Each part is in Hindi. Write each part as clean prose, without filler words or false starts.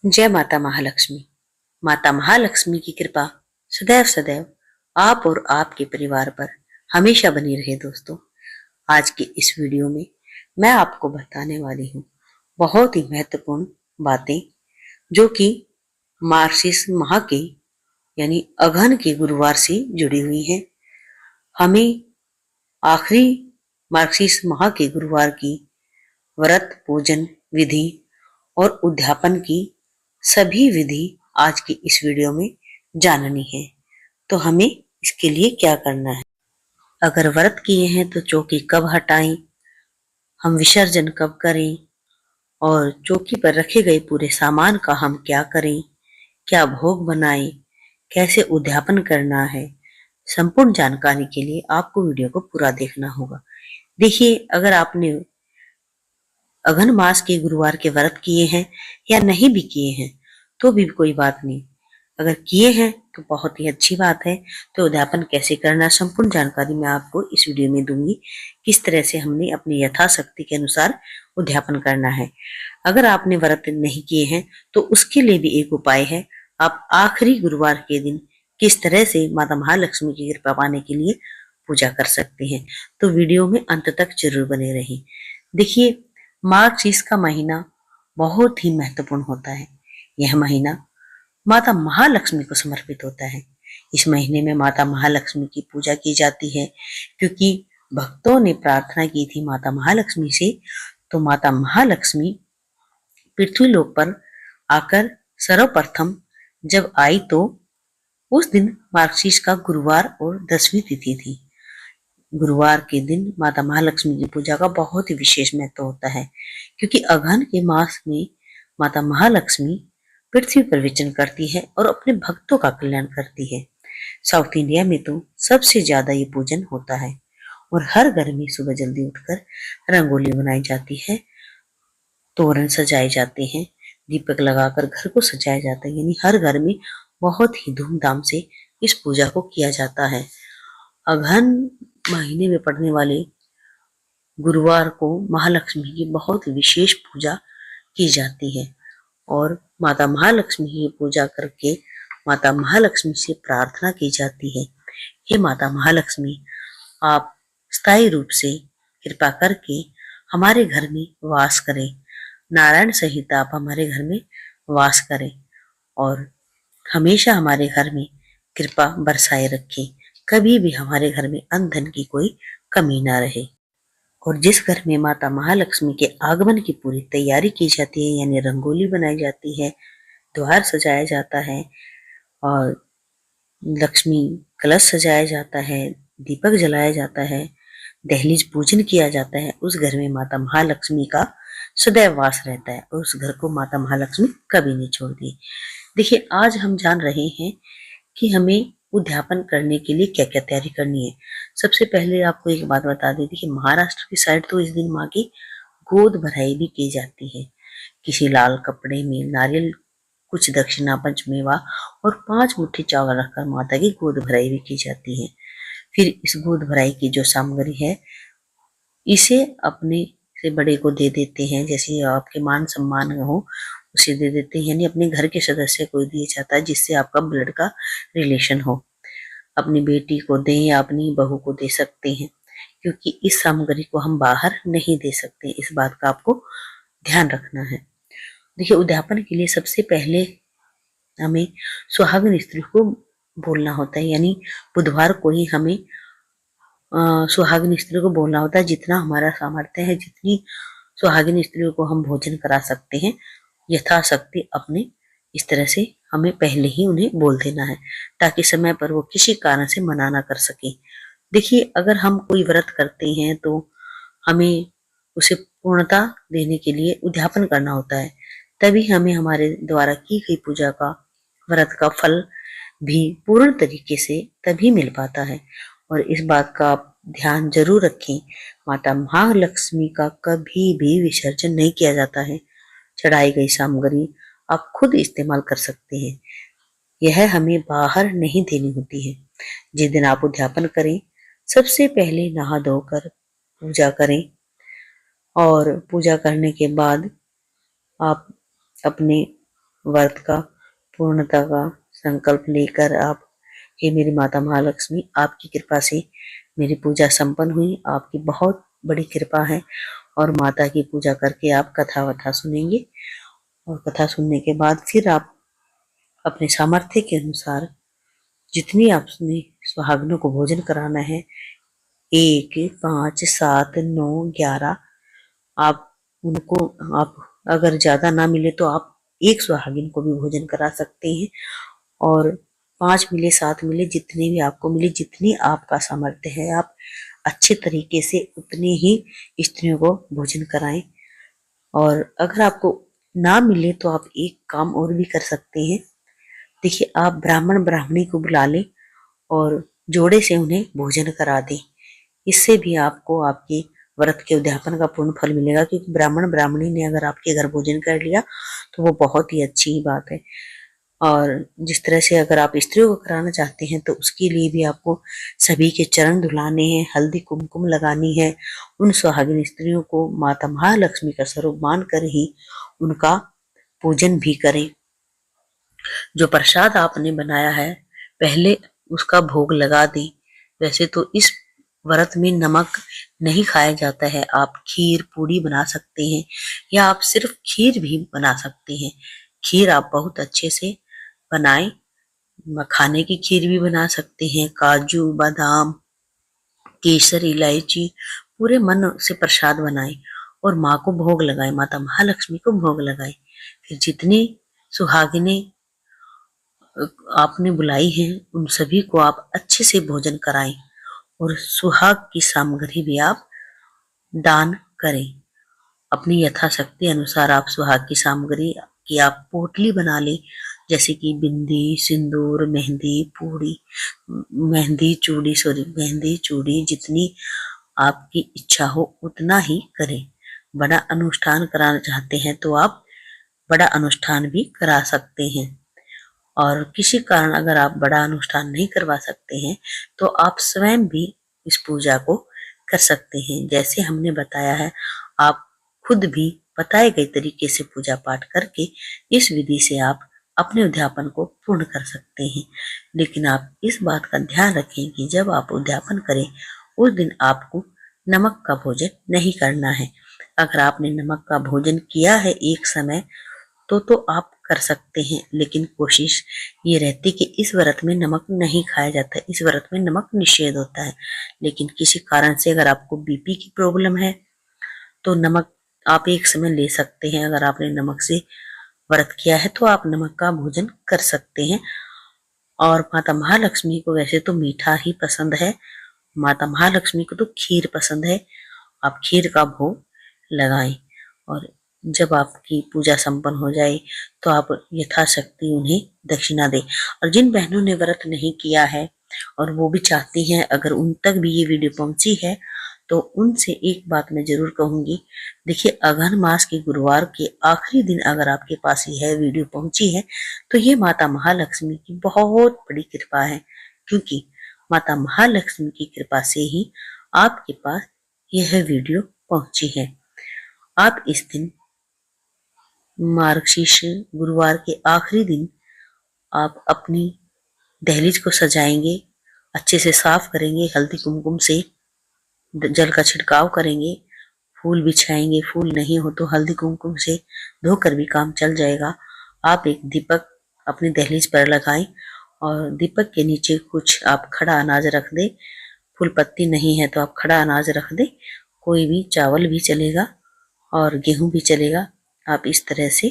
जय माता महालक्ष्मी। माता महालक्ष्मी की कृपा सदैव सदैव आप और आपके परिवार पर हमेशा बनी रहे। दोस्तों, आज की इस वीडियो में मैं आपको बताने वाली हूँ बहुत ही महत्वपूर्ण बातें जो कि मार्गशीर्ष माह के यानी अगहन के गुरुवार से जुड़ी हुई हैं। हमें आखिरी मार्गशीर्ष माह के गुरुवार की व्रत पूजन विधि और उद्यापन की सभी विधि आज की इस वीडियो में जाननी है। तो हमें इसके लिए क्या करना है? अगर व्रत किए हैं तो चौकी कब हटाएं, हम विसर्जन कब करें और चौकी पर रखे गए पूरे सामान का हम क्या करें, क्या भोग बनाएं, कैसे उद्यापन करना है, संपूर्ण जानकारी के लिए आपको वीडियो को पूरा देखना होगा। देखिए, अगर आपने अघन मास के गुरुवार के व्रत किए हैं या नहीं भी किए हैं तो भी कोई बात नहीं। अगर किए हैं तो बहुत ही अच्छी बात है। तो उद्यापन कैसे करना, संपूर्ण जानकारी मैं आपको इस वीडियो में दूंगी। किस तरह से हमने अपनी यथाशक्ति के अनुसार उद्यापन करना है। अगर आपने व्रत नहीं किए हैं तो उसके लिए भी एक उपाय है। आप आखिरी गुरुवार के दिन किस तरह से माता महालक्ष्मी की कृपा पाने के लिए पूजा कर सकते हैं। तो वीडियो में अंत तक जरूर बने रहें। देखिए, मार्गशीर्ष का महीना बहुत ही महत्वपूर्ण होता है। यह महीना माता महालक्ष्मी को समर्पित होता है। इस महीने में माता महालक्ष्मी की पूजा की जाती है क्योंकि भक्तों ने प्रार्थना की थी माता महालक्ष्मी से। तो माता महालक्ष्मी पृथ्वी लोक पर आकर सर्वप्रथम जब आई तो उस दिन मार्गशीर्ष का गुरुवार और 10वीं तिथि थी। गुरुवार के दिन माता महालक्ष्मी की पूजा का बहुत ही विशेष महत्व होता है क्योंकि अगहन के मास में माता महालक्ष्मी पृथ्वी पर विचरण करती है और अपने भक्तों का कल्याण करती है। साउथ इंडिया में तो सबसे ज्यादा ये पूजन होता है और हर घर में सुबह जल्दी उठकर रंगोली बनाई जाती है, तोरण सजाए जाते हैं, दीपक लगाकर घर को सजाया जाता है। यानी हर घर में बहुत ही धूमधाम से इस पूजा को किया जाता है। अगहन महीने में पड़ने वाले गुरुवार को महालक्ष्मी की बहुत विशेष पूजा की जाती है और माता महालक्ष्मी की पूजा करके माता महालक्ष्मी से प्रार्थना की जाती है, हे माता महालक्ष्मी, आप स्थायी रूप से कृपा करके हमारे घर में वास करें। नारायण सहित आप हमारे घर में वास करें और हमेशा हमारे घर में कृपा बरसाए रखें। कभी भी हमारे घर में अन्न धन की कोई कमी ना रहे। और जिस घर में माता महालक्ष्मी के आगमन की पूरी तैयारी की जाती है, यानी रंगोली बनाई जाती है, द्वार सजाया जाता है और लक्ष्मी कलश सजाया जाता है, दीपक जलाया जाता है, दहलीज पूजन किया जाता है, उस घर में माता महालक्ष्मी का सदैव वास रहता है और उस घर को माता महालक्ष्मी कभी नहीं छोड़ती। देखिए, आज हम जान रहे हैं कि हमें उद्यापन करने के लिए क्या क्या तैयारी करनी है। सबसे पहले आपको एक बात बता दें कि महाराष्ट्र की साइड तो इस दिन माँ की गोद भराई भी की जाती है। किसी लाल कपड़े में नारियल, कुछ दक्षिणा, पंचमेवा और 5 मुट्ठी चावल रखकर माता की गोद भराई भी की जाती है। फिर इस गोद भराई की जो सामग्री है इसे अपने से बड़े को दे देते हैं, जैसे आपके मान सम्मान हो उसे दे देते हैं। यानी अपने घर के सदस्य को दिया जाता है जिससे आपका ब्लड का रिलेशन हो। अपनी बेटी को दें या अपनी बहू को दे सकते हैं क्योंकि इस सामग्री को हम बाहर नहीं दे सकते। इस बात का आपको ध्यान रखना है। देखिए, उद्यापन के लिए सबसे पहले हमें सुहागिन स्त्री को बोलना होता है, यानी बुधवार को ही हमें सुहागिन स्त्री को बोलना होता है। जितना हमारा सामर्थ्य है, जितनी सुहागिन स्त्रियों को हम भोजन करा सकते हैं यथाशक्ति अपने, इस तरह से हमें पहले ही उन्हें बोल देना है ताकि समय पर वो किसी कारण से मना ना कर सके। देखिए, अगर हम कोई व्रत करते हैं तो हमें उसे पूर्णता देने के लिए उद्यापन करना होता है, तभी हमें हमारे द्वारा की गई पूजा का, व्रत का फल भी पूर्ण तरीके से तभी मिल पाता है। और इस बात का आप ध्यान जरूर रखें, माता महालक्ष्मी का कभी भी विसर्जन नहीं किया जाता है। चढ़ाई गई सामग्री आप खुद इस्तेमाल कर सकते हैं, यह हमें बाहर नहीं देनी होती है। जिस दिन आप उद्यापन करें, सबसे पहले नहा धोकर पूजा करें और पूजा करने के बाद आप अपने व्रत का पूर्णता का संकल्प लेकर आप, हे मेरी माता महालक्ष्मी, आपकी कृपा से मेरी पूजा संपन्न हुई। आपकी बहुत बड़ी कृपा है। और माता की पूजा करके आप कथा वथा सुनेंगे और कथा सुनने के बाद फिर आप अपने सामर्थ्य के अनुसार जितनी आपने सुहागिनों को भोजन कराना है, 1, 5, 7, 9, 11, आप उनको, आप अगर ज्यादा ना मिले तो आप एक सुहागिन को भी भोजन करा सकते हैं। और 5 मिले, 7 मिले, जितने भी आपको मिले, जितनी आपका सामर्थ्य है, आप अच्छे तरीके से उतने ही स्त्रियों को भोजन कराएं। और अगर आपको ना मिले तो आप एक काम और भी कर सकते हैं। देखिए, आप ब्राह्मण ब्राह्मणी को बुला लें और जोड़े से उन्हें भोजन करा दें। इससे भी आपको आपके व्रत के उद्यापन का पूर्ण फल मिलेगा, क्योंकि ब्राह्मण ब्राह्मणी ने अगर आपके घर भोजन कर लिया तो वो बहुत ही अच्छी बात है। और जिस तरह से अगर आप स्त्रियों को कराना चाहते हैं तो उसके लिए भी आपको सभी के चरण धुलाने हैं, हल्दी कुमकुम लगानी है। उन सुहागिन स्त्रियों को माता महालक्ष्मी का स्वरूप मानकर ही उनका पूजन भी करें। जो प्रसाद आपने बनाया है पहले उसका भोग लगा दें। वैसे तो इस व्रत में नमक नहीं खाया जाता है। आप खीर पूड़ी बना सकते हैं या आप सिर्फ खीर भी बना सकते हैं। खीर आप बहुत अच्छे से बनाएं। मखाने की खीर भी बना सकते हैं, काजू बादाम केसर इलायची पूरे मन से प्रसाद बनाएं और माँ को भोग लगाएं, माता महालक्ष्मी को भोग लगाएं। फिर जितनी सुहागिने आपने बुलाई हैं उन सभी को आप अच्छे से भोजन कराएं और सुहाग की सामग्री भी आप दान करें। अपनी यथाशक्ति अनुसार आप सुहाग की सामग्री की आप पोटली बना लें, जैसे कि बिंदी, सिंदूर, मेहंदी, पूड़ी, मेहंदी चूड़ी, जितनी आपकी इच्छा हो उतना ही करें। बड़ा अनुष्ठान कराना चाहते हैं तो आप बड़ा अनुष्ठान भी करा सकते हैं। और किसी कारण अगर आप बड़ा अनुष्ठान नहीं करवा सकते हैं तो आप स्वयं भी इस पूजा को कर सकते हैं। जैसे हमने बताया है, आप खुद भी बताए गए तरीके से पूजा पाठ करके इस विधि से आप अपने उद्यापन को पूर्ण कर सकते हैं। लेकिन आप इस बात का ध्यान रखें कि जब आप उद्यापन करें उस दिन आपको नमक का भोजन नहीं करना है। अगर आपने नमक का भोजन किया है एक समय तो आप कर सकते हैं, लेकिन कोशिश ये रहती कि इस व्रत में नमक नहीं खाया जाता है। इस व्रत में नमक निषेध होता है। लेकिन किसी कारण से अगर आपको बीपी की प्रॉब्लम है तो नमक आप एक समय ले सकते हैं। अगर आपने नमक से व्रत किया है तो आप नमक का भोजन कर सकते हैं। और माता महालक्ष्मी को वैसे तो मीठा ही पसंद है, माता महालक्ष्मी को तो खीर पसंद है। आप खीर का भोग लगाएं और जब आपकी पूजा संपन्न हो जाए तो आप यथाशक्ति उन्हें दक्षिणा दें। और जिन बहनों ने व्रत नहीं किया है और वो भी चाहती हैं, अगर उन तक भी ये वीडियो पहुंची है तो उनसे एक बात मैं जरूर कहूंगी। देखिए, अगहन मास के गुरुवार के आखिरी दिन अगर आपके पास यह वीडियो पहुंची है तो ये माता महालक्ष्मी की बहुत बड़ी कृपा है, क्योंकि माता महालक्ष्मी की कृपा से ही आपके पास यह वीडियो पहुंची है। आप इस दिन मार्गशीर्ष गुरुवार के आखिरी दिन आप अपनी दहलीज को सजाएंगे, अच्छे से साफ करेंगे, हल्दी कुमकुम से जल का छिड़काव करेंगे, फूल बिछाएंगे, फूल नहीं हो तो हल्दी कुमकुम से धोकर भी काम चल जाएगा। आप एक दीपक अपनी दहलीज पर लगाएं और दीपक के नीचे कुछ आप खड़ा अनाज रख दें। फूल पत्ती नहीं है तो आप खड़ा अनाज रख दें, कोई भी, चावल भी चलेगा और गेहूं भी चलेगा। आप इस तरह से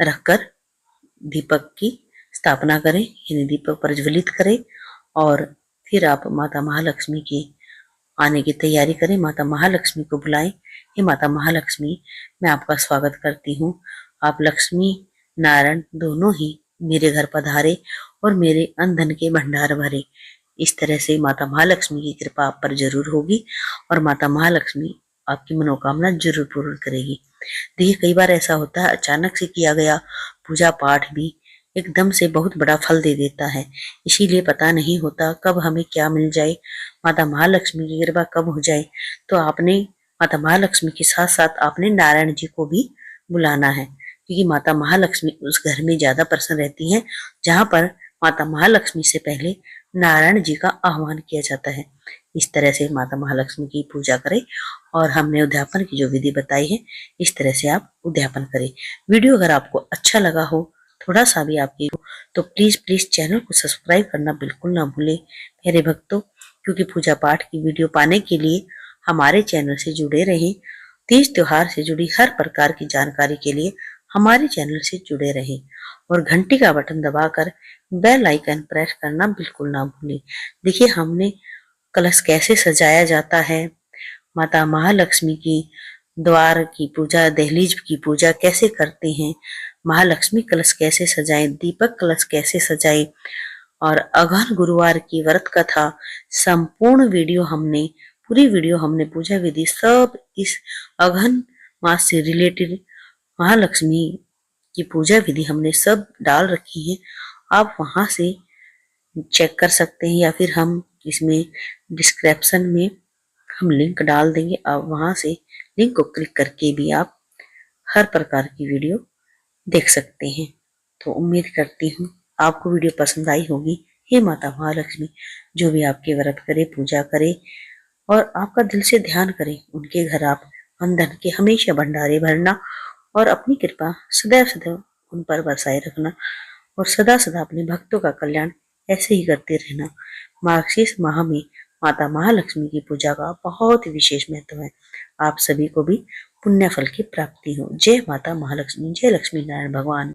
रखकर दीपक की स्थापना करें, यानी दीपक प्रज्वलित करें और फिर आप माता महालक्ष्मी के आने की तैयारी करें। माता महालक्ष्मी को बुलाएं, हे माता महालक्ष्मी, मैं आपका स्वागत करती हूँ। आप लक्ष्मी नारायण दोनों ही मेरे घर पधारे और मेरे अन्न धन के भंडार भरे। इस तरह से माता महालक्ष्मी की कृपा आप पर जरूर होगी और माता महालक्ष्मी आपकी मनोकामना जरूर पूर्ण करेगी। देखिए, कई बार ऐसा होता है अचानक से किया गया पूजा पाठ भी एकदम से बहुत बड़ा फल दे देता है, इसीलिए पता नहीं होता कब हमें क्या मिल जाए, माता महालक्ष्मी की कृपा कब हो जाए। तो आपने माता महालक्ष्मी के साथ साथ आपने नारायण जी को भी बुलाना है। क्योंकि माता महालक्ष्मी उस घर में ज्यादा प्रसन्न रहती हैं जहां पर माता महालक्ष्मी से पहले नारायण जी का आह्वान किया जाता है। इस तरह से माता महालक्ष्मी की पूजा करें और हमने उद्यापन की जो विधि बताई है इस तरह से आप उद्यापन करें। वीडियो अगर आपको अच्छा लगा हो, थोड़ा सा भी आपकी तो प्लीज चैनल को सब्सक्राइब करना बिल्कुल ना भूलें मेरे भक्तों, क्योंकि पूजा पाठ की वीडियो पाने के लिए हमारे चैनल से जुड़े रहें। तीज त्योहार से जुड़ी हर प्रकार की जानकारी के लिए हमारे चैनल से जुड़े रहें और घंटी का बटन दबाकर बेल आइकन प्रेस करना बिल्कुल ना भूलें। देखिए हमने कलश कैसे सजाया जाता है, माता महालक्ष्मी की द्वार की पूजा, दहलीज की पूजा कैसे करते हैं, महालक्ष्मी कलश कैसे सजाएं, दीपक कलश कैसे सजाएं और अगहन गुरुवार की व्रत कथा संपूर्ण वीडियो हमने, पूरी वीडियो हमने पूजा विधि सब इस अगहन मास से रिलेटेड महालक्ष्मी की पूजा विधि हमने सब डाल रखी है। आप वहां से चेक कर सकते हैं या फिर हम इसमें डिस्क्रिप्शन में हम लिंक डाल देंगे। आप वहां से लिंक को क्लिक करके भी आप हर प्रकार की वीडियो देख सकते हैं। तो उम्मीद करती हूँ आपको वीडियो पसंद आई होगी। हे माता महालक्ष्मी जो भी आपके व्रत करे, पूजा करे और आपका दिल से ध्यान करे, उनके घर आप अन्न धन के हमेशा भंडारे भरना और अपनी कृपा सदैव सदैव उन पर बरसाए रखना और सदा सदा अपने भक्तों का कल्याण ऐसे ही करते रहना। मार्गशीर्ष माह में माता महालक्ष्मी की पूजा का बहुत ही विशेष महत्व है। आप सभी को भी पुण्य फल की प्राप्ति हो। जय माता महालक्ष्मी, जय लक्ष्मी नारायण भगवान।